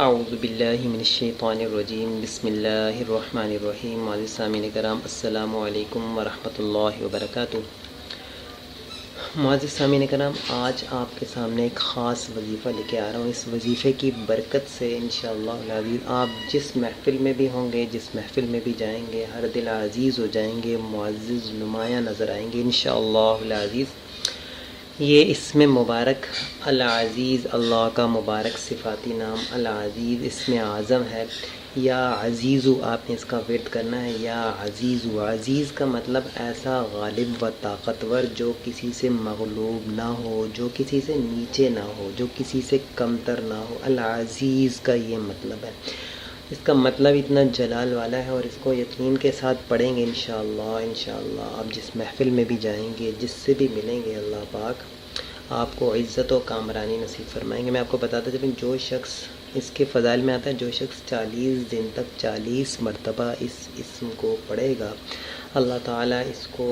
اعوذ باللہ من الشیطان الرجیم بسم اللہ الرحمن الرحیم معزز سامعین کرام السلام علیکم ورحمۃ اللہ وبرکاتہ۔ معزز سامعین کرام، آج آپ کے سامنے ایک خاص وظیفہ لے کے آ رہا ہوں۔ اس وظیفے کی برکت سے انشاءاللہ العزیز آپ جس محفل میں بھی ہوں گے، جس محفل میں بھی جائیں گے، ہر دل عزیز ہو جائیں گے، معزز نمایاں نظر آئیں گے انشاءاللہ العزیز۔ یہ اسم مبارک العزیز، اللہ کا مبارک صفاتی نام العزیز اسم اعظم ہے۔ یا عزیزو آپ نے اس کا ورد کرنا ہے، یا عزیزو۔ عزیز کا مطلب ایسا غالب و طاقتور جو کسی سے مغلوب نہ ہو، جو کسی سے نیچے نہ ہو، جو کسی سے کمتر نہ ہو، العزیز کا یہ مطلب ہے۔ اس کا مطلب اتنا جلال والا ہے، اور اس کو یقین کے ساتھ پڑھیں گے انشاءاللہ آپ جس محفل میں بھی جائیں گے، جس سے بھی ملیں گے، اللہ پاک آپ کو عزت و کامرانی نصیب فرمائیں گے۔ میں آپ کو بتاتا چلوں، جو شخص اس کے فضائل میں آتا ہے، جو شخص 40 دن تک 40 مرتبہ اس اسم کو پڑھے گا، اللہ تعالیٰ اس کو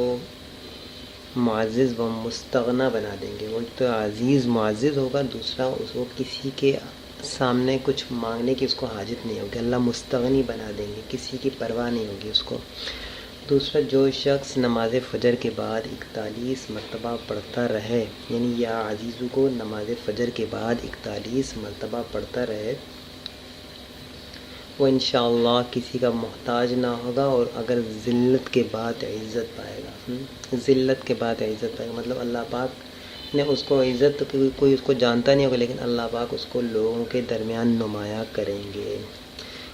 معزز و مستغنی بنا دیں گے۔ وہ تو عزیز معزز ہوگا، دوسرا اس کو کسی کے سامنے کچھ مانگنے کی اس کو حاجت نہیں ہوگی، اللہ مستغنی بنا دیں گے، کسی کی پرواہ نہیں ہوگی اس کو۔ دوسرا، جو شخص نماز فجر کے بعد 41 مرتبہ پڑھتا رہے، یعنی یا عزیزو کو نماز فجر کے بعد 41 مرتبہ پڑھتا رہے، وہ انشاءاللہ کسی کا محتاج نہ ہوگا، اور اگر ذلت کے بعد عزت پائے گا۔ ذلت کے بعد عزت پائے گا مطلب اللہ پاک نے اس کو عزت، کوئی اس کو جانتا نہیں ہوگا لیکن اللہ پاک اس کو لوگوں کے درمیان نمایاں کریں گے۔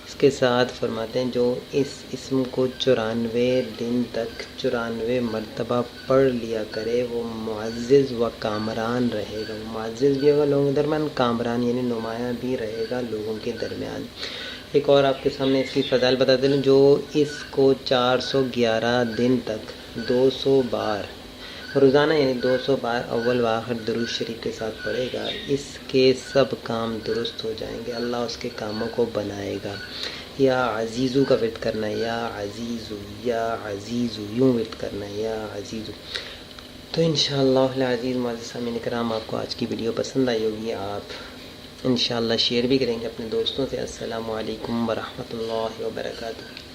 اس کے ساتھ فرماتے ہیں، جو اس اسم کو 94 دن تک 94 مرتبہ پڑھ لیا کرے، وہ معزز و کامران رہے گا۔ معزز بھی ہوگا لوگوں کے درمیان، کامران یعنی نمایاں بھی رہے گا لوگوں کے درمیان۔ ایک اور آپ کے سامنے اس کی فضائل بتاتے ہیں، جو اس کو 411 دن تک 200 بار روزانہ، یعنی 200 بار اول و آخر درود شریف کے ساتھ پڑھے گا، اس کے سب کام درست ہو جائیں گے، اللہ اس کے کاموں کو بنائے گا۔ یا عزیزو کا ورد کرنا ہے، یا عزیزو، یا عزیزو، یوں ورد کرنا ہے، یا عزیزو۔ تو انشاءاللہ العزیز معزز سامعین کرام، آپ کو آج کی ویڈیو پسند آئی ہوگی، آپ انشاءاللہ شیئر بھی کریں گے اپنے دوستوں سے۔ السلام علیکم ورحمۃ اللہ وبرکاتہ۔